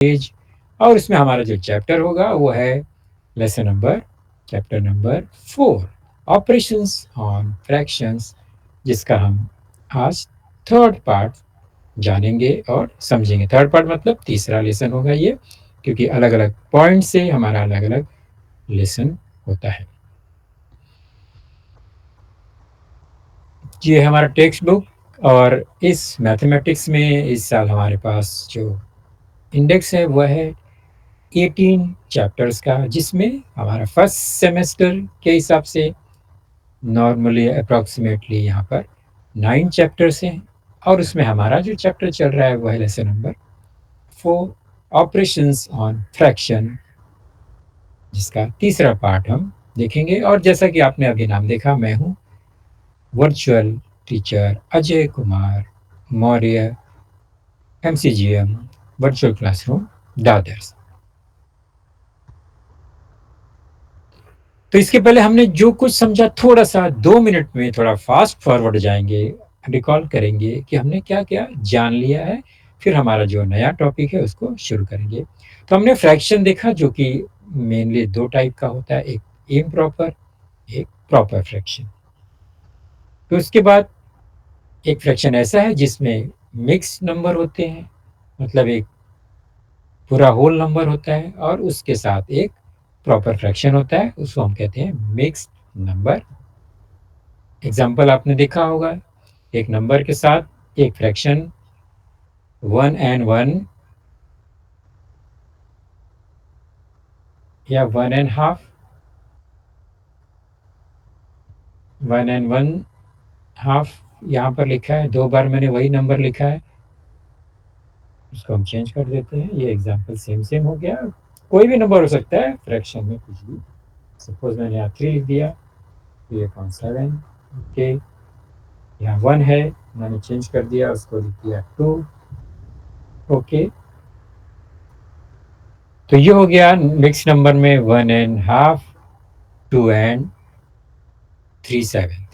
Page, और उसमें हमारा जो चैप्टर होगा वो है lesson number chapter number 4, operations on fractions, जिसका हम आज थर्ड पार्ट जानेंगे और समझेंगे। थर्ड पार्ट मतलब तीसरा लेसन होगा ये, क्योंकि अलग अलग पॉइंट से हमारा अलग अलग लेसन होता है। ये है हमारा टेक्स्ट बुक, और इस मैथमेटिक्स में इस साल हमारे पास जो इंडेक्स है वह है 18 चैप्टर्स का, जिसमें हमारा फर्स्ट सेमेस्टर के हिसाब से नॉर्मली अप्रॉक्सीमेटली यहाँ पर 9 चैप्टर्स हैं, और उसमें हमारा जो चैप्टर चल रहा है वह है lesson number 4, operations on fraction, जिसका तीसरा पार्ट हम देखेंगे। और जैसा कि आपने अभी नाम देखा, मैं हूँ virtual teacher Ajay Kumar Maurya, MCGM virtual classroom Dadar. तो इसके पहले हमने जो कुछ समझा, थोड़ा सा 2 मिनट में थोड़ा फास्ट फॉरवर्ड जाएंगे, रिकॉल करेंगे कि हमने क्या क्या जान लिया है, फिर हमारा जो नया टॉपिक है उसको शुरू करेंगे। तो हमने फ्रैक्शन देखा, जो कि मेनली 2 टाइप का होता है, एक इम्प्रॉपर, एक प्रॉपर फ्रैक्शन। तो उसके बाद एक फ्रैक्शन ऐसा है जिसमें मिक्स नंबर होते हैं, मतलब एक पूरा होल नंबर होता है, और उसके साथ एक प्रॉपर फ्रैक्शन होता है, उसको हम कहते हैं मिक्स्ड नंबर। एग्जाम्पल आपने देखा होगा, एक नंबर के साथ एक फ्रैक्शन 1 and 1 या 1 and 1/2, 1 and 1/2 यहाँ पर लिखा है, 2 बार मैंने वही नंबर लिखा है, उसको हम चेंज कर देते हैं। ये एग्जाम्पल सेम सेम हो गया, कोई भी नंबर हो सकता है फ्रैक्शन में, कुछ भी। सपोज मैंने यहाँ 3 लिख दिया, 3/7, ओके। यहाँ 1 है, मैंने चेंज कर दिया, उसको लिख दिया 2, ओके। तो ये हो गया मिक्स नंबर में 1 and 1/2, 2 and 3/7।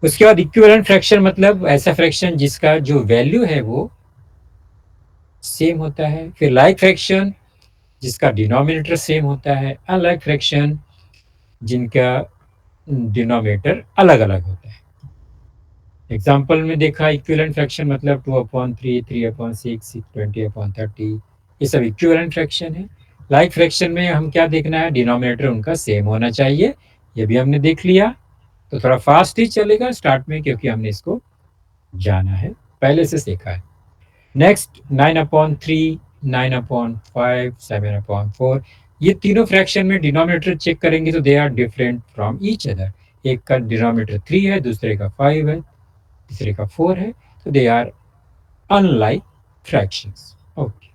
उसके बाद इक्विवेलेंट फ्रैक्शन, मतलब ऐसा फ्रैक्शन जिसका जो वैल्यू है वो सेम होता है। फिर लाइक फ्रैक्शन, जिसका डिनोमिनेटर सेम होता है। अनलाइक फ्रैक्शन, जिनका डिनोमिनेटर अलग अलग होता है। एग्जाम्पल में देखा, इक्विवेलेंट फ्रैक्शन मतलब 2/3, 3/6, 20/30, ये सब इक्विवेलेंट फ्रैक्शन है। लाइक फ्रैक्शन में हम क्या देखना है, डिनोमिनेटर उनका सेम होना चाहिए, ये भी हमने देख लिया। तो थोड़ा फास्ट ही चलेगा स्टार्ट में, क्योंकि हमने इसको जाना है, पहले से सीखा है। नेक्स्ट 9/3, 9/5, 7/4, ये तीनों फ्रैक्शन में डिनोमिनेटर चेक करेंगे तो they are different from each other. एक का डिनोमिनेटर 3 है, दूसरे का 5 है, तीसरे का 4 है, तो they are unlike fractions. Okay.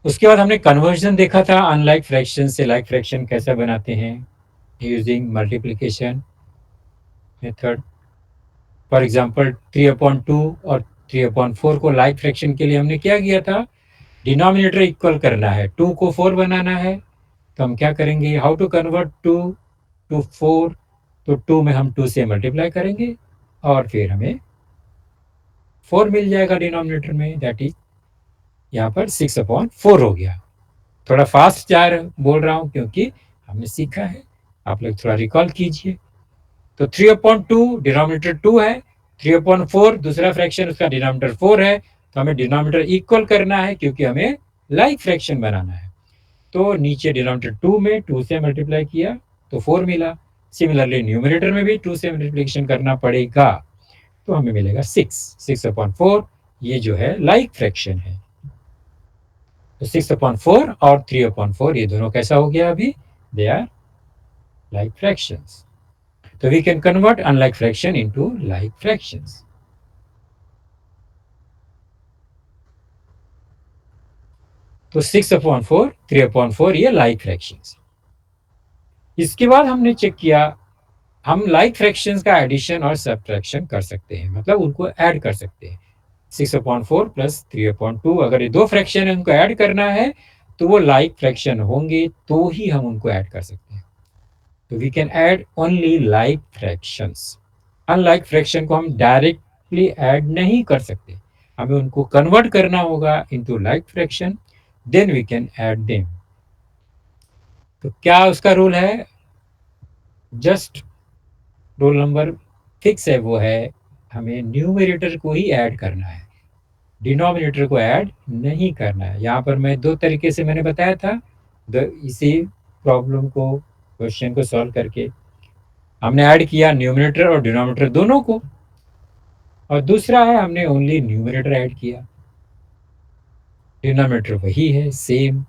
उसके बाद हमने कन्वर्जन देखा था, अनलाइक फ्रैक्शन से लाइक फ्रैक्शन कैसे बनाते हैं, using multiplication method. For example 3/2 और 3/4 को लाइक फ्रैक्शन के लिए हमने क्या किया था, डिनोमिनेटर इक्वल करना है, 2 को 4 बनाना है, तो हम क्या करेंगे, हाउ टू कन्वर्ट 2 टू 4, तो 2 में हम 2 से मल्टीप्लाई करेंगे और फिर हमें 4 मिल जाएगा डिनोमिनेटर में, दैट इज यहाँ पर 6/4 हो गया। थोड़ा फास्ट बोल रहा हूँ क्योंकि हमने सीखा है, आप लोग थोड़ा रिकॉल कीजिए। तो 3/2 डिनोमिनेटर 2 है, 3/4 दूसरा फ्रैक्शन, उसका डिनोमिनेटर 4 है, तो हमें डिनोमिनेटर इक्वल करना है क्योंकि हमें लाइक फ्रैक्शन बनाना है। तो नीचे डिनोमिनेटर 2 में 2 से मल्टीप्लाई किया तो 4 मिला। सिमिलरली न्यूमरेटर में भी 2 से मल्टीप्लिकेशन करना पड़ेगा, तो हमें मिलेगा 6/4। ये जो है लाइक फ्रैक्शन है। तो 6/4 और 3/4 ये दोनों कैसा हो गया अभी, they are like fractions. So we can convert unlike fraction into like fractions. तो 6/4, 3/4 ये like fractions। इसके बाद हमने चेक किया, हम like fractions का एडिशन और सब्ट्रैक्शन कर सकते हैं, मतलब उनको ऐड कर सकते हैं। 6/4 प्लस 3/2, अगर ये दो फ्रैक्शन है उनको ऐड करना है तो वो like फ्रैक्शन होंगे, तो ही हम उनको ऐड कर सकते हैं। तो we can add only like fractions. Unlike fraction को हम डायरेक्टली ऐड नहीं कर सकते। हमें उनको कन्वर्ट करना होगा into like fraction, then we can add them. तो क्या उसका रूल है? जस्ट रूल नंबर फिक्स है, वो है हमें न्यूमरेटर को ही ऐड करना है, डिनोमिनेटर को ऐड नहीं करना है। यहाँ पर मैं दो तरीके से मैंने बताया था, इसी प्रॉब्लम को, क्वेश्चन को सॉल्व करके हमने ऐड किया न्यूमरेटर और डिनोमिनेटर दोनों को, और दूसरा है हमने ओनली न्यूमरेटर ऐड किया, डिनोमिनेटर वही है सेम।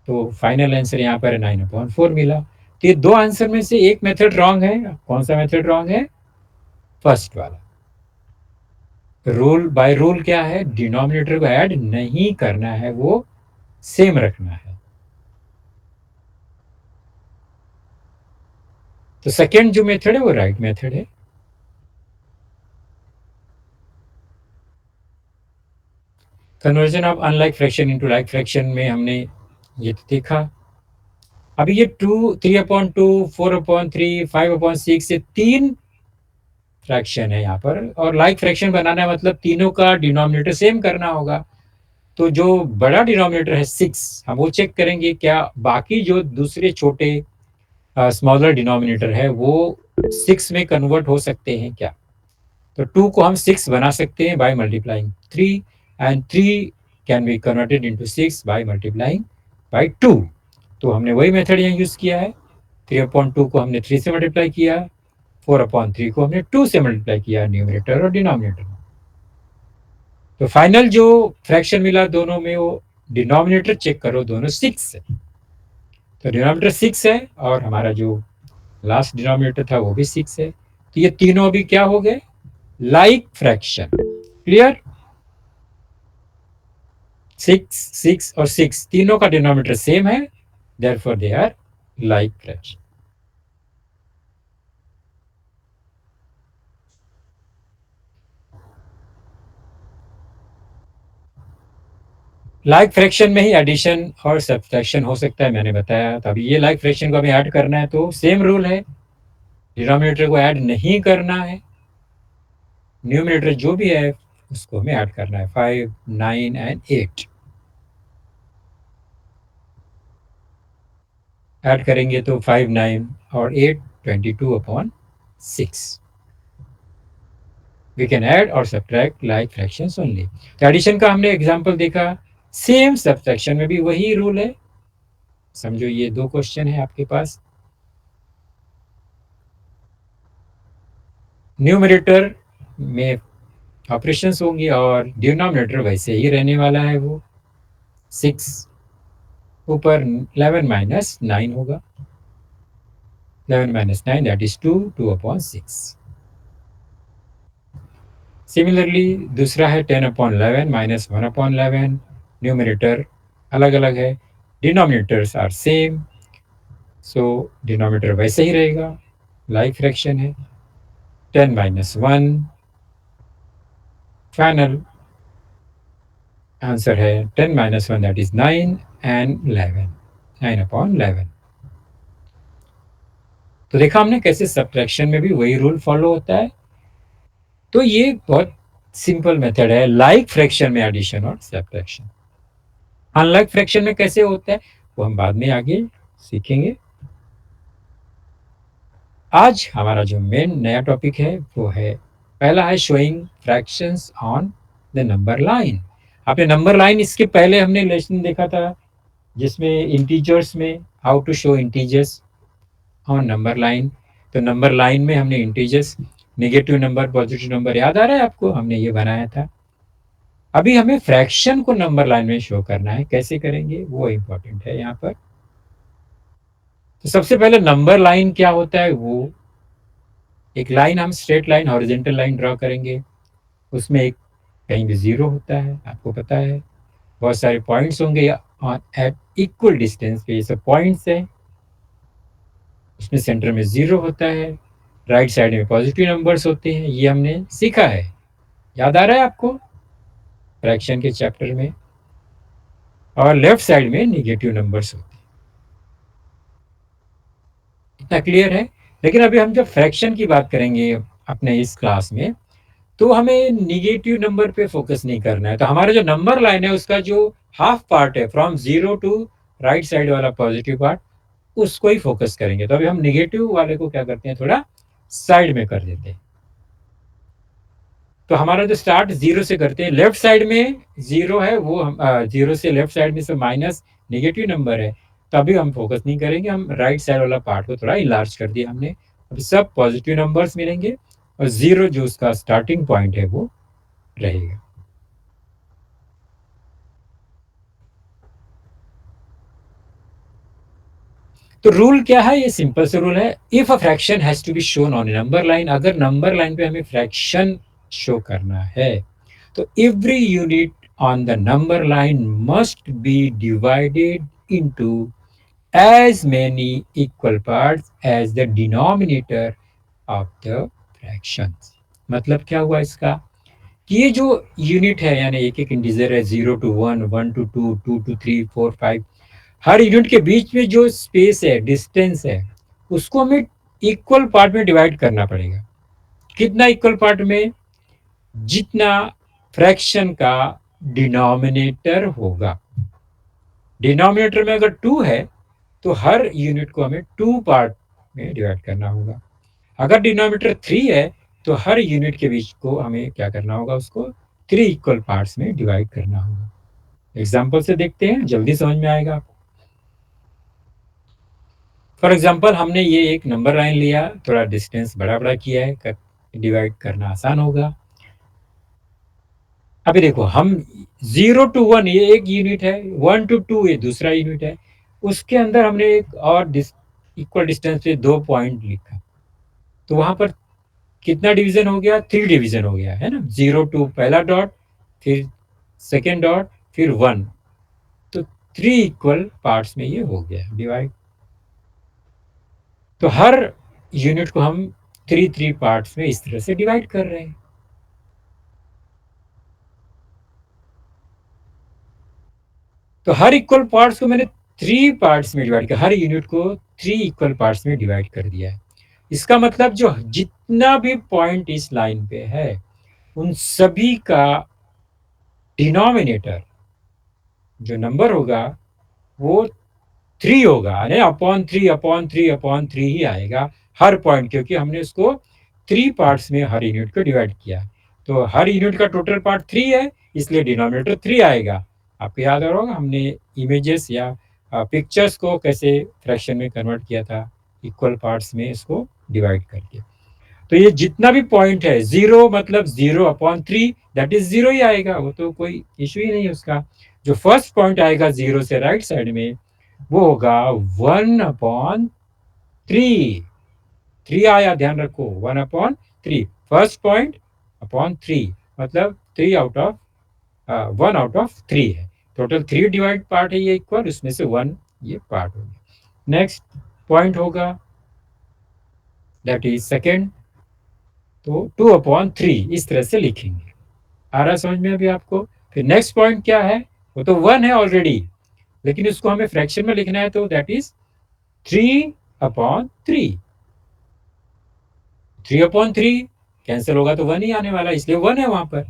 तो फाइनल आंसर यहाँ पर 9/4 मिला। तो ये दो आंसर में से एक मेथड रॉन्ग है। कौन सा मेथड रॉन्ग है? फर्स्ट वाला। रूल बाय रूल क्या है? डिनोमिनेटर को ऐड नहीं करना है, वो सेम रखना है। तो सेकेंड जो मेथड है वो राइट मेथड है। Conversion of unlike fraction into like fraction में हमने ये तो देखा। अभी ये 3/2, 4/3, 5/6, ये तीन फ्रैक्शन है यहाँ पर, और लाइक फ्रैक्शन बनाना है मतलब तीनों का डिनोमिनेटर सेम करना होगा। तो जो बड़ा डिनोमिनेटर है 6, हम वो चेक करेंगे क्या बाकी जो दूसरे छोटे स्मॉलर डिनोमिनेटर है वो 6 में कन्वर्ट हो सकते हैं क्या? तो 2 को हम 6 बना सकते हैं by multiplying 3, and 3 can be converted into 6 by multiplying by 2। तो हमने वही मेथड यहाँ यूज किया है। 3/2 को हमने 3 से मल्टीप्लाई किया, 4/3 को हमने 2 से मल्टीप्लाई किया, न्यूमरेटर और डिनोमिनेटर। तो फाइनल जो फ्रैक्शन मिला दोनों में, वो डिनोमिनेटर चेक करो दोनों 6 है, तो डिनोमिनेटर 6 है और हमारा जो लास्ट डिनोमिनेटर था वो भी 6 है। तो ये तीनों अभी क्या हो गए? Like fraction. क्लियर? 6 और 6 तीनों का डिनोमिनेटर सेम है, therefore they are like fraction. Like fraction में ही एडिशन और सब्ट्रैक्शन हो सकता है, मैंने बताया। तो अभी ये लाइक फ्रैक्शन को हमें ऐड करना है, तो सेम रूल है, डिनोमिनेटर को ऐड नहीं करना है, न्यूमरेटर जो भी है उसको हमें ऐड करना है, 5, 9 एंड 8। ऐड करेंगे तो 5, 9 और 8, 22/6। वी कैन ऐड और सब्ट्रैक्ट लाइक फ्रैक्शंस ओनली। तो एडिशन का हमने एग्जांपल देखा, सेम सब्ट्रैक्शन में भी वही रूल है। समझो ये दो क्वेश्चन है आपके पास। न्यूमरेटर में ऑपरेशंस होंगे और डिनोमिनेटर वैसे ही रहने वाला है, वो 6 ऊपर 11 - 9 होगा। 11 - 9 दैट इज 2, 2/6। सिमिलरली दूसरा है 10/11 - 1/11। न्यूमरेटर अलग अलग है, denominators are same, so denominator वैसे ही रहेगा, लाइक फ्रैक्शन है। 10 - 1, फाइनल आंसर है 10 - 1 दैट इज 9 एंड 11, 9/11। तो देखा हमने कैसे सब्ट्रैक्शन में भी वही रूल फॉलो होता है। तो ये बहुत सिंपल मेथड है लाइक फ्रैक्शन में एडिशन और सब्ट्रैक्शन। अनलाइक फ्रैक्शन में कैसे होता है वो हम बाद में आगे सीखेंगे। आज हमारा जो मेन नया टॉपिक है वो है, पहला है showing fractions on the number line. आपने नंबर लाइन, इसके पहले हमने लेसन देखा था जिसमें इंटीजर्स में how to show integers on number line. तो नंबर लाइन में हमने integers, negative number, positive number, याद आ रहा है आपको? हमने ये बनाया था। अभी हमें फ्रैक्शन को नंबर लाइन में शो करना है, कैसे करेंगे वो इंपॉर्टेंट है यहाँ पर। तो सबसे पहले नंबर लाइन क्या होता है, वो एक लाइन, हम straight line, horizontal line draw करेंगे, उसमें एक कहीं भी जीरो होता है, आपको पता है। बहुत सारे पॉइंट्स होंगे एट इक्वल डिस्टेंस पे, ये सब पॉइंट्स है, उसमें सेंटर में जीरो होता है, राइट साइड में पॉजिटिव नंबर्स होते हैं, ये हमने सीखा है, याद आ रहा है आपको फ्रैक्शन के चैप्टर में। और लेफ्ट साइड में निगेटिव नंबर्स होते हैं। इतना क्लियर है? लेकिन अभी हम जब फ्रैक्शन की बात करेंगे अपने इस क्लास में, तो हमें निगेटिव नंबर पे फोकस नहीं करना है। तो हमारा जो नंबर लाइन है उसका जो हाफ पार्ट है फ्रॉम 0 टू राइट साइड वाला पॉजिटिव पार्ट, उसको ही फोकस करेंगे। तो अभी हम निगेटिव वाले को क्या करते हैं, थोड़ा साइड में कर देते हैं। तो हमारा जो स्टार्ट 0 से करते हैं, लेफ्ट साइड में 0 है, वो हम 0 से लेफ्ट साइड में से माइनस नेगेटिव नंबर है, तो अभी हम फोकस नहीं करेंगे, हम राइट साइड वाला पार्ट को थोड़ा इलार्ज कर दिया हमने। अभी सब पॉजिटिव नंबर्स मिलेंगे और 0 जो उसका स्टार्टिंग पॉइंट है वो रहेगा। तो रूल क्या है, ये सिंपल से रूल है, if a fraction has to be shown on number line, अगर नंबर लाइन पे हमें फ्रैक्शन शो करना है तो every unit on the number line must be divided into as many equal parts as the denominator of the fractions। मतलब क्या हुआ इसका, कि ये जो यूनिट है, यानी एक एक इंटीजर है, 0 to 1, 1 to 2, 2 to 3, 4, 5, her unit के बीच में जो स्पेस है, डिस्टेंस है, उसको हमें इक्वल पार्ट में डिवाइड करना पड़ेगा। कितना इक्वल पार्ट में, जितना फ्रैक्शन का डिनोमिनेटर होगा। डिनोमिनेटर में अगर 2 है तो हर यूनिट को हमें 2 पार्ट में डिवाइड करना होगा। अगर डिनोमिनेटर 3 है तो हर यूनिट के बीच को हमें क्या करना होगा, उसको 3 इक्वल पार्ट्स में डिवाइड करना होगा। एग्जाम्पल से देखते हैं, जल्दी समझ में आएगा आपको। फॉर एग्जाम्पल हमने ये एक नंबर लाइन लिया, थोड़ा डिस्टेंस बड़ा बड़ा किया है, डिवाइड करना आसान होगा। अभी देखो, हम 0 to 1 ये एक यूनिट है, 1 to 2 ये दूसरा यूनिट है, उसके अंदर हमने एक और इक्वल डिस्टेंस पे 2 पॉइंट लिखा, तो वहां पर कितना डिवीजन हो गया, 3 डिवीजन हो गया है ना। 0 to पहला डॉट, फिर सेकेंड डॉट, फिर 1, तो 3 इक्वल पार्ट्स में ये हो गया डिवाइड। तो हर यूनिट को हम 3 पार्ट्स में इस तरह से डिवाइड कर रहे हैं। तो हर इक्वल पार्ट्स को मैंने 3 पार्ट्स में डिवाइड किया, हर यूनिट को 3 इक्वल पार्ट्स में डिवाइड कर दिया है। इसका मतलब जो जितना भी पॉइंट इस लाइन पे है, उन सभी का डिनोमिनेटर जो नंबर होगा वो 3 होगा, यानी अपॉन थ्री ही आएगा हर पॉइंट, क्योंकि हमने उसको 3 पार्ट्स में हर यूनिट को डिवाइड किया। तो हर यूनिट का टोटल पार्ट 3 है, इसलिए डिनोमिनेटर 3 आएगा। आपको याद आ रहा होगा हमने इमेजेस या पिक्चर्स को कैसे फ्रैक्शन में कन्वर्ट किया था, इक्वल पार्ट्स में इसको डिवाइड करके। तो ये जितना भी पॉइंट है, 0 मतलब 0/3, दैट इज 0 ही आएगा, वो तो कोई इशू ही नहीं है उसका। जो फर्स्ट पॉइंट आएगा 0 से राइट साइड में, वो होगा 1/3। 3 आया, ध्यान रखो, 1/3, फर्स्ट पॉइंट अपॉन 3, मतलब 1/3 है। टोटल 3 डिवाइड पार्ट है ये इक्वल, उसमें से 1 ये पार्ट हो गया। नेक्स्ट पॉइंट होगा, दैट इज सेकेंड, तो 2/3 इस तरह से लिखेंगे। आ रहा समझ में अभी आपको। फिर नेक्स्ट पॉइंट क्या है, वो तो 1 है ऑलरेडी, लेकिन उसको हमें फ्रैक्शन में लिखना है, तो दैट इज 3/3। 3/3 कैंसिल होगा तो 1 ही आने वाला, इसलिए 1 है वहां पर,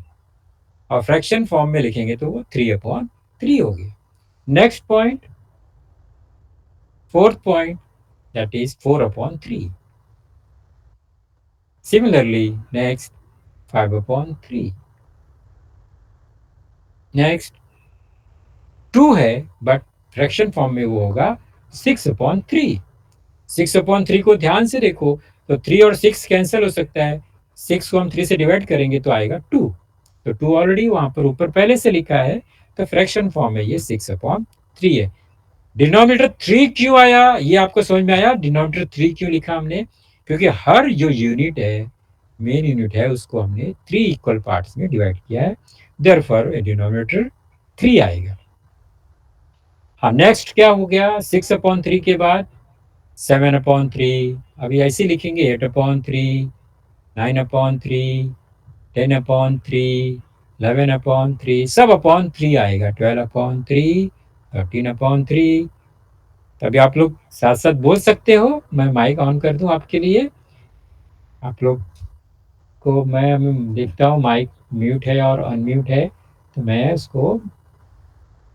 और फ्रैक्शन फॉर्म में लिखेंगे तो वो 3/3 हो गया। Next point, fourth point, that is 4/3। Similarly next 5/3। Next 2 है, बट फ्रैक्शन फॉर्म में वो होगा 6/3। 6/3 को ध्यान से देखो, तो 3 और 6 कैंसिल हो सकता है, 6 को हम 3 से डिवाइड करेंगे तो आएगा 2, तो 2 ऑलरेडी वहां पर ऊपर पहले से लिखा है, तो फ्रैक्शन फॉर्म में ये 6/3 है। डिनोमिनेटर 3 क्यों आया, ये आपको समझ में आया, डिनोमिनेटर 3 क्यों लिखा हमने, क्योंकि हर जो यूनिट है, मेन यूनिट है, उसको हमने 3 इक्वल पार्ट्स में डिवाइड किया है, देयरफॉर डिनोमिनेटर 3 आएगा। हाँ, नेक्स्ट क्या हो गया, 6/3 के बाद 7/3, अभी ऐसे लिखेंगे 8/3, 9/3, 10/3, 11/3, सब अपॉन 3 आएगा, 12/3, 13/3। तभी आप लोग साथ साथ बोल सकते हो, मैं माइक ऑन कर दूं आपके लिए, आप लोग इसको मैं देखता हूँ माइक म्यूट है और अनम्यूट है, तो मैं उसको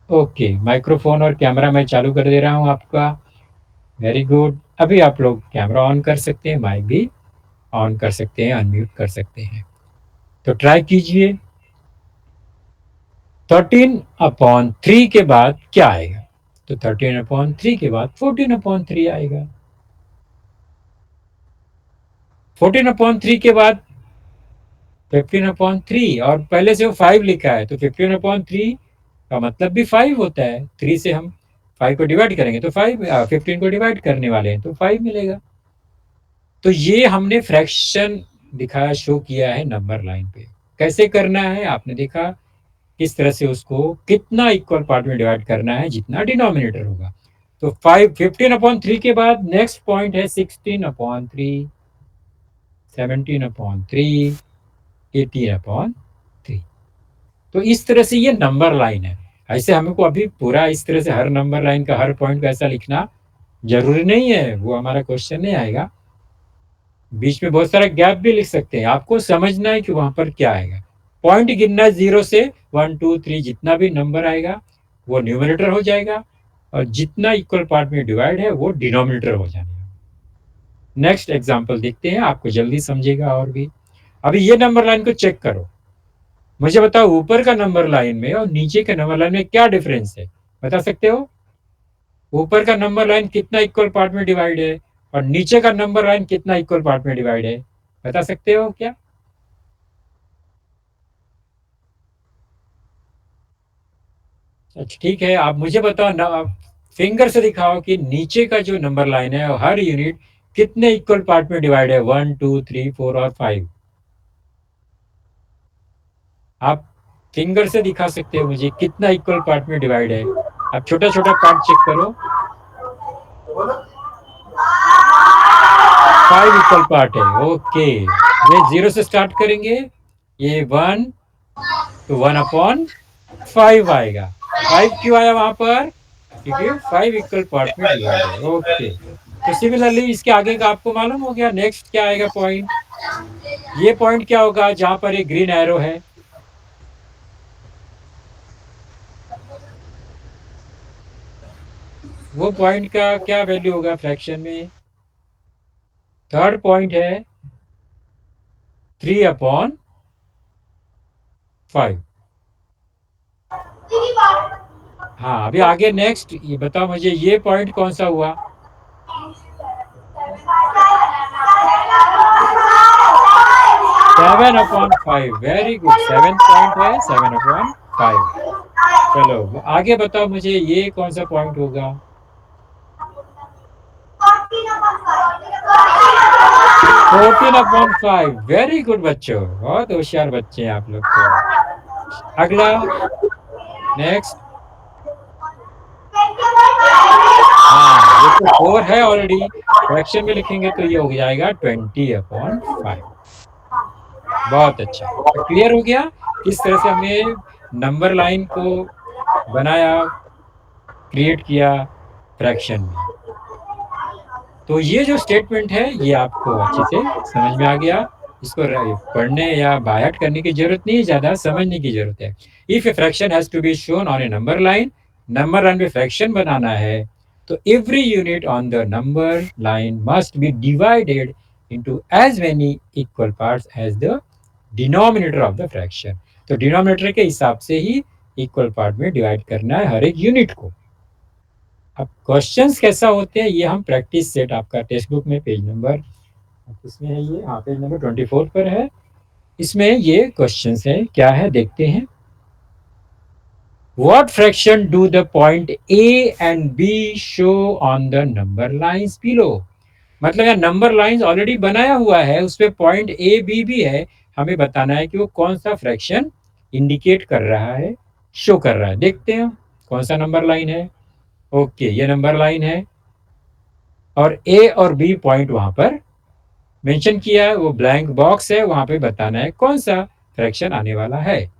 ओके माइक्रोफोन और कैमरा मैं चालू कर दे रहा हूँ आपका। Very good. अभी आप लोग कैमरा ऑन कर सकते हैं, माइक भी ऑन कर सकते हैं, अनम्यूट कर सकते हैं। तो ट्राई कीजिए। 13/3 के बाद क्या आएगा? तो 13/3 के बाद 14/3 आएगा। 14/3 के बाद 15/3 और पहले से वो 5 लिखा है, तो 15/3 का मतलब भी 5 होता है। 3 से हम 5 को डिवाइड करेंगे तो 5, 15 को डिवाइड करने वाले हैं तो 5 मिलेगा। तो ये हमने फ्रैक्शन दिखाया, शो किया है नंबर लाइन पे। कैसे करना है आपने देखा, किस तरह से उसको कितना इक्वल पार्ट में डिवाइड करना है, जितना डिनोमिनेटर होगा। तो 15/3 के बाद नेक्स्ट पॉइंट है 16/3, 17/3, 18/3। तो इस तरह से ये नंबर लाइन है। ऐसे हमको अभी पूरा इस तरह से हर नंबर लाइन का हर पॉइंट का ऐसा लिखना जरूरी नहीं है, वो हमारा क्वेश्चन नहीं आएगा। बीच में बहुत सारा गैप भी लिख सकते हैं, आपको समझना है कि वहां पर क्या आएगा। पॉइंट गिनना 0 से 1 2 3, जितना भी नंबर आएगा वो न्यूमरेटर हो जाएगा, और जितना इक्वल पार्ट में डिवाइड है वो डिनोमिनेटर हो जाएगा। नेक्स्ट एग्जांपल देखते हैं, आपको जल्दी समझेगा। और भी अभी ये नंबर लाइन को चेक करो, मुझे बताओ ऊपर का नंबर लाइन में और नीचे के नंबर लाइन में क्या डिफरेंस है, बता सकते हो? ऊपर का नंबर लाइन कितना इक्वल पार्ट में डिवाइड है और नीचे का नंबर लाइन कितना इक्वल पार्ट में डिवाइड है, बता सकते हो क्या? अच्छा ठीक है, आप मुझे बताओ ना, फिंगर से दिखाओ कि नीचे का जो नंबर लाइन है हर यूनिट कितने इक्वल पार्ट में डिवाइड है, 1 2 3 4 और 5। आप फिंगर से दिखा सकते हो मुझे कितना इक्वल पार्ट में डिवाइड है। आप छोटा छोटा पार्ट चेक करो। 5 इक्वल पार्ट है, ओके। ये 0 से स्टार्ट करेंगे, ये 1, तो 1/5 आएगा। 5 क्यों आया वहां पर? क्योंकि 5 इक्वल पार्ट में डिवाइड है, ओके। तो सिमिलरली इसके आगे का आपको मालूम हो गया। नेक्स्ट क्या आएगा पॉइंट? ये पॉइंट क्या होगा जहां पर एक ग्रीन एरो है? वो पॉइंट का क्या वैल्यू होगा फ्रैक्शन में? थर्ड पॉइंट है 3/5। हाँ, अभी आगे नेक्स्ट ये बताओ मुझे, ये पॉइंट कौन सा हुआ? 7/5। वेरी गुड, 7th पॉइंट है 7/5। चलो आगे बताओ मुझे, ये कौन सा पॉइंट होगा? 14/5। वेरी गुड बच्चों, बहुत होशियार बच्चे हैं आप लोग तो। अगला नेक्स्ट। हाँ, ये तो 4 है ऑलरेडी, फ्रैक्शन में लिखेंगे तो ये हो जाएगा 20/5। बहुत अच्छा, तो क्लियर हो गया किस तरह से हमने नंबर लाइन को बनाया, क्रिएट किया फ्रैक्शन में। तो ये जो स्टेटमेंट है ये आपको अच्छे से समझ में आ गया। इसको पढ़ने या बायट करने की जरूरत नहीं है, ज्यादा समझने की जरूरत है। If a fraction has to be shown on a number line, number line में फ्रैक्शन बनाना है तो every unit on the number line must be divided into as many equal parts as the denominator of the fraction. तो denominator के हिसाब से ही equal part में डिवाइड करना है हर एक यूनिट को। अब क्वेश्चंस कैसा होते हैं ये हम प्रैक्टिस सेट आपका टेक्स्ट बुक में पेज नंबर किसमें है ये, हाँ पेज नंबर 24 पर है। इसमें ये क्वेश्चंस है, क्या है देखते हैं। What fraction do the point A and B show on the number lines below? मतलब यार नंबर लाइंस ऑलरेडी बनाया हुआ है, उस पे पॉइंट ए बी भी है, हमें बताना है कि वो कौन सा फ्रैक्शन इंडिकेट कर रहा है, शो कर रहा है। देखते हैं कौन सा नंबर लाइन है। ओके, ये नंबर लाइन है और ए और बी पॉइंट वहां पर मेंशन किया है, वो ब्लैंक बॉक्स है, वहां पे बताना है कौन सा फ्रैक्शन आने वाला है।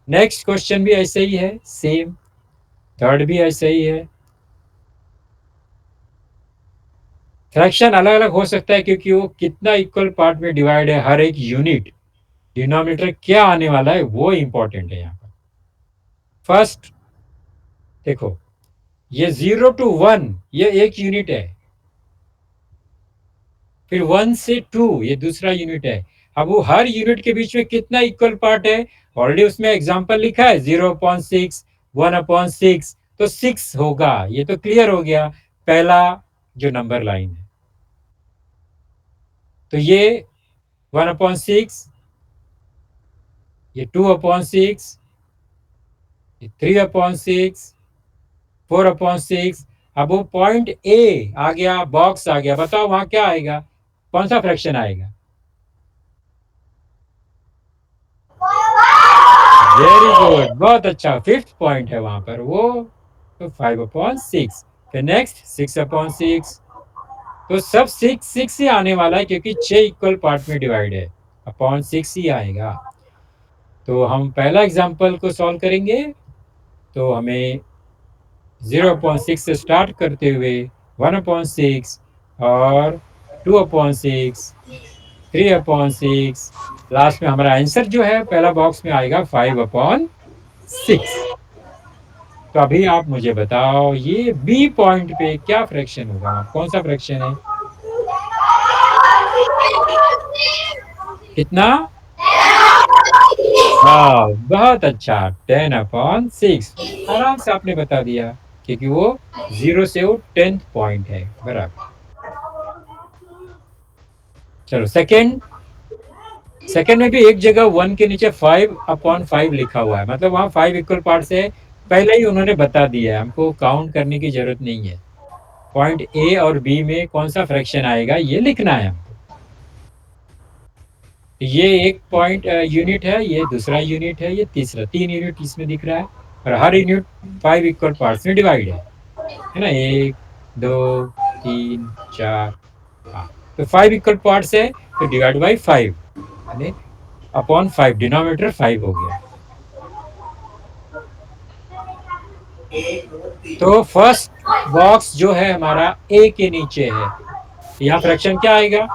नेक्स्ट क्वेश्चन भी ऐसे ही है, सेम। थर्ड भी ऐसे ही है। फ्रैक्शन अलग अलग हो सकता है क्योंकि वो कितना इक्वल पार्ट में डिवाइड है हर एक यूनिट, डिनोमिनेटर क्या आने वाला है वो इंपॉर्टेंट है यहाँ पर। फर्स्ट देखो, ये 0 to 1 ये एक यूनिट है, फिर 1 से 2 ये दूसरा यूनिट है। अब वो हर यूनिट के बीच में कितना इक्वल पार्ट है, ऑलरेडी उसमें एग्जांपल लिखा है 0.6, 1/6, तो 6 होगा। ये तो क्लियर हो गया, पहला जो नंबर लाइन है। तो ये 1/6, ये 2/6, ये 3/6, 4/6। अब वो पॉइंट ए आ गया, बॉक्स आ गया, बताओ वहां क्या आएगा, कौन सा फ्रैक्शन आएगा? वेरी गुड, बहुत अच्छा, फिफ्थ पॉइंट है वहां पर वो, तो 5/6। फिर नेक्स्ट 6/6, तो सब 6 ही आने वाला है क्योंकि 6 इक्वल पार्ट में डिवाइड है, अपॉन 6 ही आएगा। तो हम पहला एग्जांपल को सॉल्व करेंगे, तो हमें 0/6 से स्टार्ट करते हुए 1/6 और 2/6, 3/6, लास्ट में हमारा आंसर जो है पहला बॉक्स में आएगा 5/6। तो अभी आप मुझे बताओ ये बी पॉइंट पे क्या फ्रैक्शन होगा, कौन सा फ्रैक्शन है? कितना? हाँ, बहुत अच्छा, 10/6। आराम से आपने बता दिया क्योंकि वो 0 से वो 10th पॉइंट है, बराबर। चलो सेकेंड, सेकेंड में भी एक जगह 1 के नीचे 5/5 लिखा हुआ है, मतलब वहां 5 इक्वल पार्ट्स है, पहले ही उन्होंने बता दिया है, हमको काउंट करने की जरूरत नहीं है। पॉइंट ए और बी में कौन सा फ्रैक्शन आएगा ये लिखना है हमको। ये एक पॉइंट यूनिट है, ये दूसरा यूनिट है, ये तीसरा, 3 यूनिट इसमें दिख रहा है, और हर यूनिट 5 इक्वल पार्ट्स में डिवाइड है ना, 1, 2, 3, 4, 5। तो 5 इक्वल पार्ट्स है, तो डिवाइड बाई 5 यानी अपॉन 5, डिनोमिनेटर 5 हो गया। तो फर्स्ट बॉक्स जो है हमारा ए के नीचे है, यहाँ फ्रैक्शन क्या आएगा?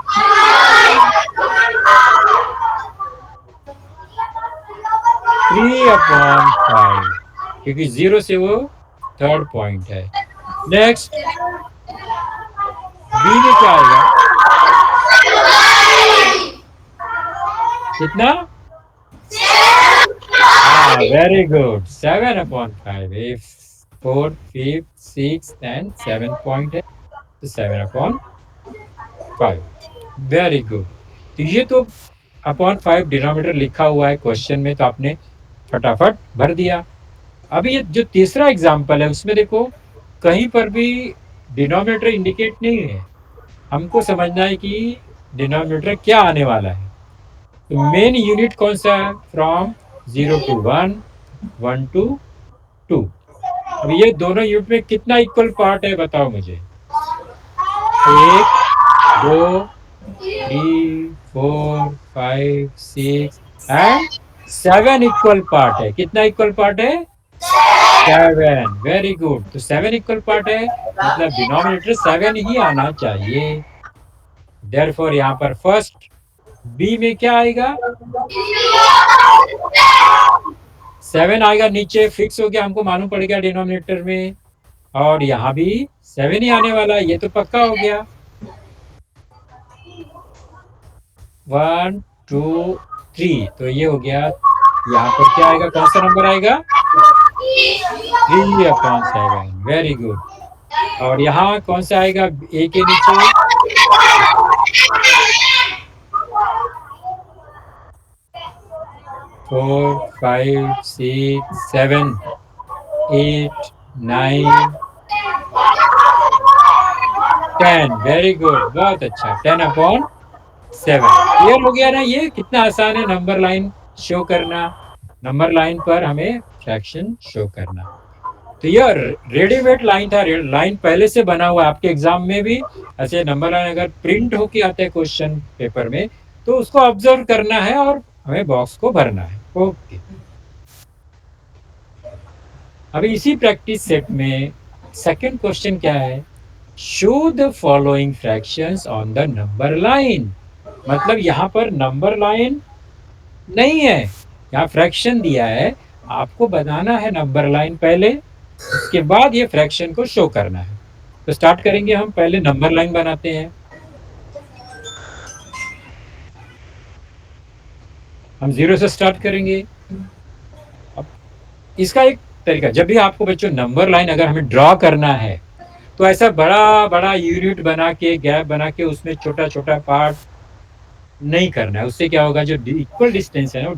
3/5, क्योंकि 0 से वो थर्ड पॉइंट है। नेक्स्ट बी में क्या आएगा? कितना? हाँ, वेरी गुड, 7/5। ये 4, 5, 6 एंड 7 पॉइंट है, तो 7/5, वेरी गुड। तो ये तो अपॉन 5 डिनोमिनेटर लिखा हुआ है क्वेश्चन में, तो आपने फटाफट भर दिया। अभी ये जो तीसरा एग्जाम्पल है उसमें देखो, कहीं पर भी डिनोमिनेटर इंडिकेट नहीं है, हमको समझना है कि डिनोमिनेटर क्या आने वाला है। तो मेन यूनिट कौन सा है? From 0 to 1, 1 to 2। अब ये दोनों यूनिट में कितना इक्वल पार्ट है बताओ मुझे? 1, 2, 3, 4, 5, 6 एंड 7 इक्वल पार्ट है। कितना इक्वल पार्ट है? 7, वेरी गुड। तो 7 इक्वल पार्ट है, मतलब डिनोमिनेटर 7 ही आना चाहिए। देयरफॉर यहाँ पर फर्स्ट बी में क्या आएगा? 7 आएगा, नीचे फिक्स हो गया, हमको मालूम पड़ गया डिनोमिनेटर में, और यहाँ भी 7 ही आने वाला है, ये तो पक्का हो गया। 1, 2, 3, तो ये हो गया। यहाँ पर क्या आएगा, कौन सा नंबर आएगा? 3/7, वेरी गुड। और यहाँ कौन सा आएगा ए के नीचे? 4, 5, 6, 7, 8, 9, 10, वेरी गुड, बहुत अच्छा, 10/7। क्लियर हो गया ना? ये कितना आसान है नंबर लाइन शो करना, नंबर लाइन पर हमें फ्रैक्शन शो करना। तो ये रेडीमेड लाइन था, लाइन पहले से बना हुआ है, आपके एग्जाम में भी ऐसे नंबर लाइन अगर प्रिंट होके आते हैं क्वेश्चन पेपर में, तो उसको ऑब्जर्व करना है और हमें बॉक्स को भरना है। ओके, अभी इसी प्रैक्टिस सेट में सेकंड क्वेश्चन क्या है? Show the following fractions on the number line. मतलब यहाँ पर नंबर लाइन नहीं है, यहाँ फ्रैक्शन दिया है, आपको बनाना है नंबर लाइन पहले, उसके बाद ये फ्रैक्शन को शो करना है। तो स्टार्ट करेंगे हम, पहले नंबर लाइन बनाते हैं। हम 0 से स्टार्ट करेंगे। अब इसका एक तरीका, जब भी आपको बच्चों नंबर लाइन अगर हमें ड्रॉ करना है, तो ऐसा बड़ा बड़ा यूनिट बना के, गैप बना के, उसमें छोटा छोटा पार्ट नहीं करना है। उससे क्या होगा, जो इक्वल डिस्टेंस है ना, वो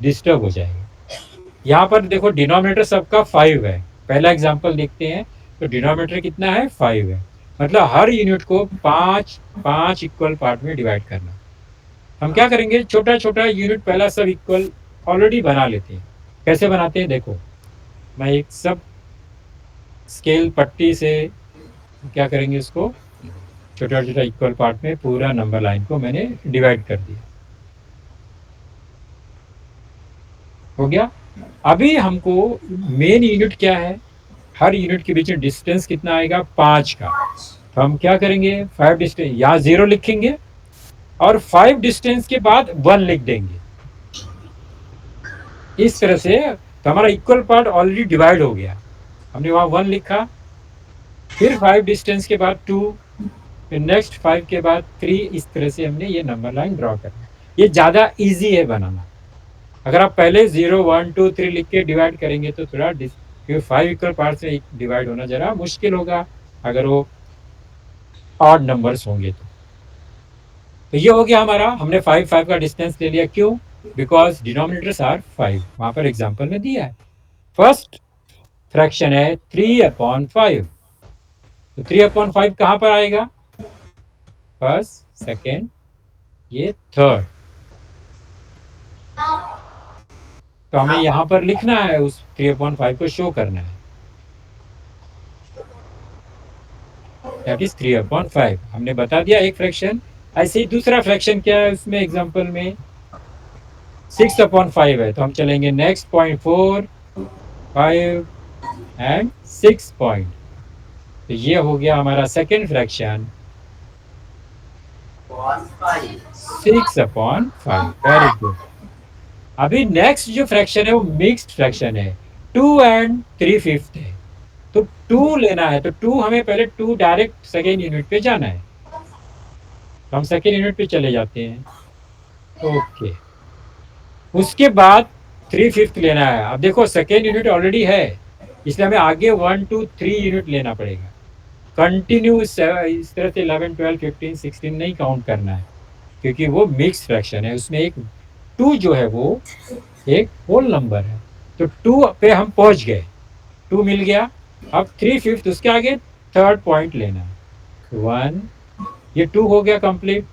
डिस्टर्ब हो जाएगा। यहाँ पर देखो डिनोमिनेटर सबका 5 है। पहला एग्जांपल देखते हैं, तो डिनोमिनेटर कितना है, 5 है। मतलब हर यूनिट को 5 5 इक्वल पार्ट में डिवाइड करना। हम क्या करेंगे, छोटा छोटा यूनिट पहला सब इक्वल ऑलरेडी बना लेते हैं। कैसे बनाते हैं देखो, मैं एक सब स्केल पट्टी से क्या करेंगे, उसको छोटा छोटा इक्वल पार्ट में पूरा नंबर लाइन को मैंने डिवाइड कर दिया। हो गया। अभी हमको मेन यूनिट क्या है, हर यूनिट के बीच में डिस्टेंस कितना आएगा, 5 का। तो हम क्या करेंगे, 5 डिस्टेंस, यहाँ 0 लिखेंगे और 5 डिस्टेंस के बाद 1 लिख देंगे। इस तरह से तो हमारा इक्वल पार्ट ऑलरेडी डिवाइड हो गया। हमने वहां 1 लिखा, फिर 5 डिस्टेंस के बाद 2, फिर नेक्स्ट 5 के बाद 3। इस तरह से हमने ये नंबर लाइन ड्रॉ करना। ये ज़्यादा ईजी है बनाना। अगर आप पहले 0 1 2 3 लिख के डिवाइड करेंगे तो थोड़ा, क्योंकि 5 इक्वल पार्ट से डिवाइड होना जरा मुश्किल होगा, अगर वो ऑड नंबर्स होंगे तो ये हो गया हमारा, हमने 5 5 का डिस्टेंस ले लिया। क्यों, बिकॉज डिनोमिनेटर्स आर 5, वहां पर एग्जाम्पल में दिया है। फर्स्ट फ्रैक्शन है 3/5, तो 3/5 कहां पर आएगा, फर्स्ट, सेकेंड, ये थर्ड। तो हमें यहां पर लिखना है, उस 3/5 को शो करना है, दैट इज 3/5। हमने बता दिया एक फ्रैक्शन। ऐसे ही दूसरा फ्रैक्शन क्या है उसमें, एग्जाम्पल में 6/5 है, तो हम चलेंगे नेक्स्ट पॉइंट, 4 5 एंड 6 पॉइंट। तो ये हो गया हमारा सेकेंड फ्रैक्शन, 6/5। Very good. अभी नेक्स्ट जो फ्रैक्शन है वो मिक्स्ड फ्रैक्शन है, 2 एंड 3/5 है। तो 2 लेना है, तो 2 हमें पहले 2 डायरेक्ट सेकेंड यूनिट पे जाना है, तो हम सेकेंड यूनिट पे चले जाते हैं। ओके, उसके बाद 3/5 लेना है। अब देखो सेकेंड यूनिट ऑलरेडी है, इसलिए हमें आगे 1 2 3 यूनिट लेना पड़ेगा। कंटिन्यू इस तरह से 11 12 15 16 नहीं काउंट करना है, क्योंकि वो मिक्स फ्रैक्शन है, उसमें एक 2 जो है वो एक होल नंबर है। तो 2 पे हम पहुंच गए, 2 मिल गया। अब 3/5 उसके आगे थर्ड पॉइंट लेना है, 1, ये 2 हो गया कंप्लीट।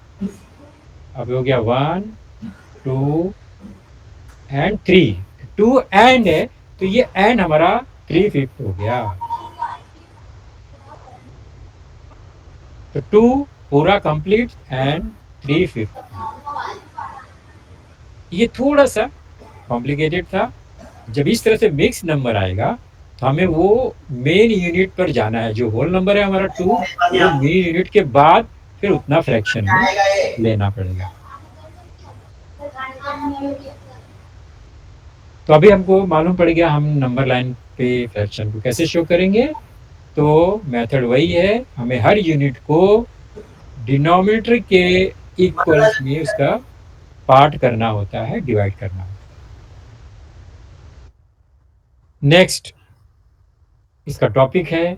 अब हो गया 1 2 एंड 3, 2 एंड है, तो ये एंड हमारा 3/5 हो गया। तो 2 पूरा कंप्लीट एंड 3/5। ये थोड़ा सा कॉम्प्लिकेटेड था। जब इस तरह से मिक्स नंबर आएगा, तो हमें वो मेन यूनिट पर जाना है, जो होल नंबर है हमारा 2, वो मेन यूनिट के बाद फिर उतना फ्रैक्शन में लेना पड़ेगा। तो अभी हमको मालूम पड़ गया हम नंबर लाइन पे फ्रैक्शन को कैसे शो करेंगे। तो मेथड वही है, हमें हर यूनिट को डिनोमिनेटर के इक्वल्स में उसका पार्ट करना होता है, डिवाइड करना होता है। नेक्स्ट इसका टॉपिक है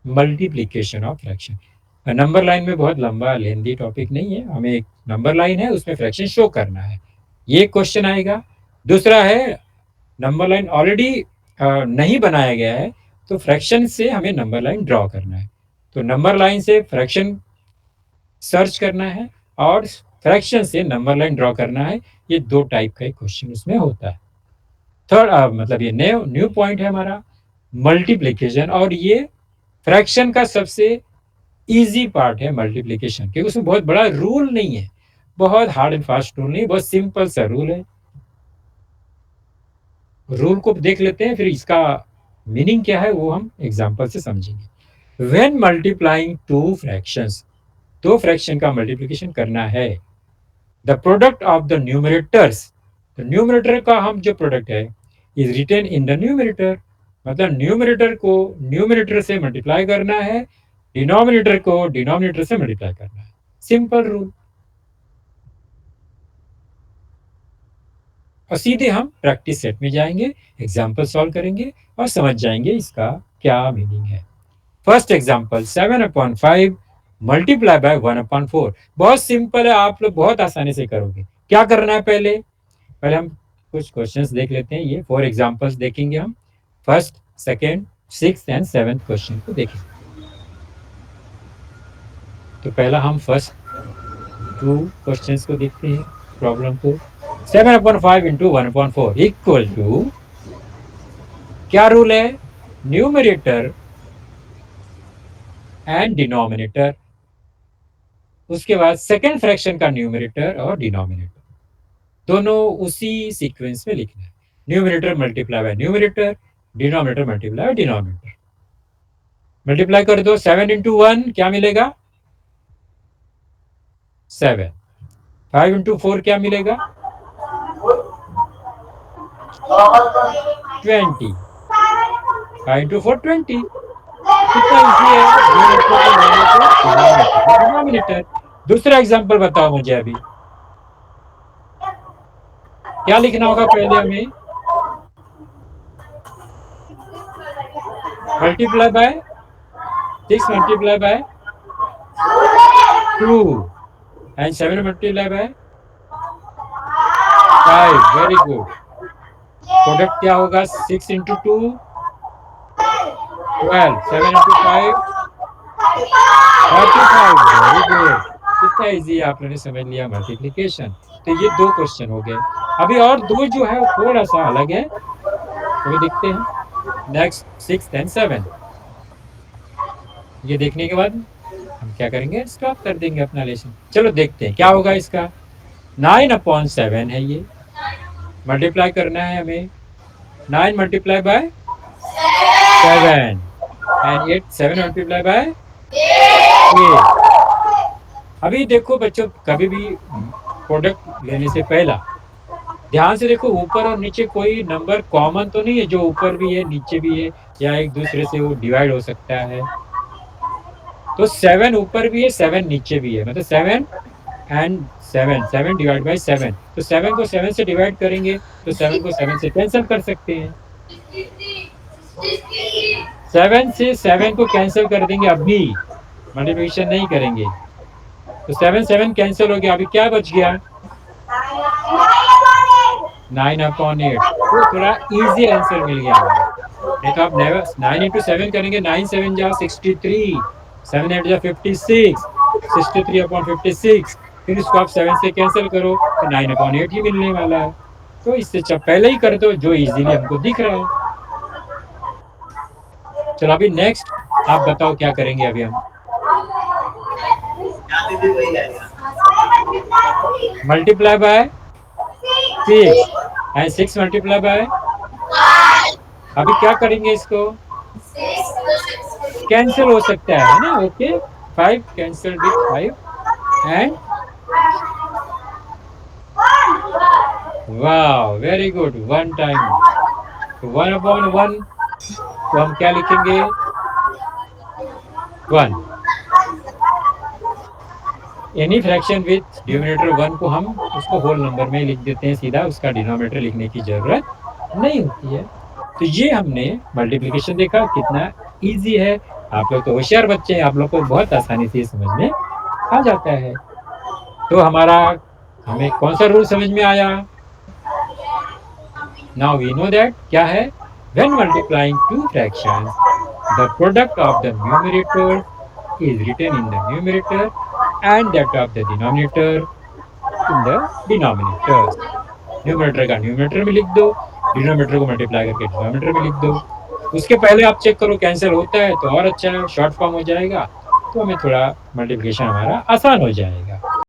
multiplication of fraction. Number line में बहुत लंबा लेंदी टॉपिक नहीं है, हमें एक नंबर लाइन है उसमें फ्रैक्शन शो करना है, ये क्वेश्चन आएगा। दूसरा है, नंबर लाइन ऑलरेडी नहीं बनाया गया है, तो फ्रैक्शन से हमें नंबर लाइन ड्रॉ करना है। तो नंबर लाइन से फ्रैक्शन सर्च करना है और फ्रैक्शन से नंबर लाइन ड्रॉ करना है। ये दो टाइप का क्वेश्चन उसमें होता है। थर्ड मतलब ये न्यू न्यू पॉइंट है हमारा मल्टीप्लीकेशन, और ये फ्रैक्शन का सबसे इजी पार्ट है मल्टीप्लीकेशन, क्योंकि उसमें बहुत बड़ा रूल नहीं है, बहुत हार्ड एंड फास्ट रूल नहीं, बहुत सिंपल सा रूल है। रूल को देख लेते हैं, फिर इसका मीनिंग क्या है वो हम एग्जांपल से समझेंगे। व्हेन मल्टीप्लाइंग टू फ्रैक्शंस, दो फ्रैक्शन का मल्टीप्लिकेशन करना है, the product of the numerators, तो न्यूमरेटर का हम जो प्रोडक्ट है is written in the numerator, मतलब न्यूमरेटर को न्यूमरेटर से मल्टीप्लाई करना है, डिनोमिनेटर को डिनोमिनेटर से मल्टीप्लाई करना है। Simple rule. और सीधे हम प्रैक्टिस सेट में जाएंगे, एग्जाम्पल सॉल्व करेंगे और समझ जाएंगे इसका क्या मीनिंग है। First example 7/5 multiply by 1/4। बहुत सिंपल है, आप लोग बहुत आसानी से करोगे। क्या करना है, पहले हम कुछ क्वेश्चंस देख लेते हैं। ये 4 एग्जाम्पल्स देखेंगे हम। First, second, 6th and 7th question को देखेंगे। तो पहला हम फर्स्ट 2 क्वेश्चंस को देखते हैं, प्रॉब्लम को। 7/5 इंटू 1/4 इक्वल टू, क्या रूल है, न्यूमरेटर एंड डिनोमिनेटर। उसके बाद सेकेंड फ्रैक्शन का न्यूमरेटर और डिनोमिनेटर दोनों उसी सीक्वेंस में लिखना है। Numerator multiply by numerator, denominator multiply by denominator. Multiply कर दो, 7 इंटू 1 क्या मिलेगा, 7। 5 इंटू 4 क्या मिलेगा, 20। 5 इंटू 4 20। कितना इजी है, डिनोमिनेटर। दूसरा एग्जांपल बताओ मुझे, अभी क्या लिखना होगा, पहले हमें multiply by 6 multiply by 2 and 7 multiply by 5। Very good. Product क्या होगा, 6 इंटू 2 12, 7 इंटू 5 45। Very good. कितना इजी है, आप लोगों ने समझ लिया मल्टीप्लिकेशन। तो ये 2 क्वेश्चन हो गए। अभी और 2 जो है वो थोड़ा सा अलग है, तो देखते हैं। Next 6th and 7th। ये देखने के बाद हम क्या करेंगे, स्टॉप कर देंगे अपना लेसन। चलो देखते हैं क्या होगा इसका। 9/7 है, ये मल्टीप्लाई करना है हमें। 9 multiply by 7 and 8 7 multiply by 8। अभी देखो बच्चों, कभी भी प्रोडक्ट लेने से पहला ध्यान से देखो, ऊपर और नीचे कोई नंबर कॉमन तो नहीं है, जो ऊपर भी है नीचे भी है, या एक दूसरे से वो डिवाइड हो सकता है। तो 7 ऊपर भी है, 7 नीचे भी है, मतलब 7 एंड 7, 7 डिवाइड बाई 7। तो 7 को 7 से डिवाइड करेंगे तो 7 को 7 से कैंसिल कर सकते हैं। 7 से 7 को कैंसिल कर देंगे, अभी मल्टीप्लिकेशन नहीं करेंगे। तो 7 7 कैंसिल हो गया, अभी क्या बच गया, 9/8। तो थोड़ा इजी आंसर मिल गया हमें। नहीं तो आप 9 इंटू 7 करेंगे, 9 7 जा 63, 7 8 जा 56, 63/56। फिर इसको आप 7 से कैंसिल करो तो 9/8 ही मिलने वाला है। तो इससे पहले ही कर दो जो इजीली हमको दिख रहा है। चलो अभी नेक्स्ट आप बताओ क्या करेंगे अभी हम। Multiply by 6 and 6 multiply by, अभी क्या करेंगे, इसको कैंसिल हो सकता है ना। ओके, 5 कैंसिल विथ 5 एंड वाह, वेरी गुड, 1 टाइम। तो 1/1, तो हम क्या लिखेंगे, 1। एनी फ्रैक्शन विथ डिनोमिनेटर 1 को हम उसको होल नंबर में लिख देते हैं सीधा, उसका डिनोमिनेटर लिखने की जरूरत नहीं होती है। तो ये हमने मल्टीप्लिकेशन देखा, कितना इजी है। आप लोग तो होशियार बच्चे हैं, आप लोग को बहुत आसानी से समझ में आ जाता है। तो हमें कौन सा रूल समझ में आया, नाउ वी नो दैट क्या है, when multiplying two fractions the product of the numerator is written in the numerator and that of the denominator in the denominator। Numerator का न्यूमरेटर में लिख दो, डिनोमिनेटर को मल्टीप्लाई करके डिनोमिनेटर में लिख दो। उसके पहले आप चेक करो कैंसिल होता है तो और अच्छा है, शॉर्ट फॉर्म हो जाएगा, तो हमें थोड़ा मल्टीप्लिकेशन हमारा आसान हो जाएगा।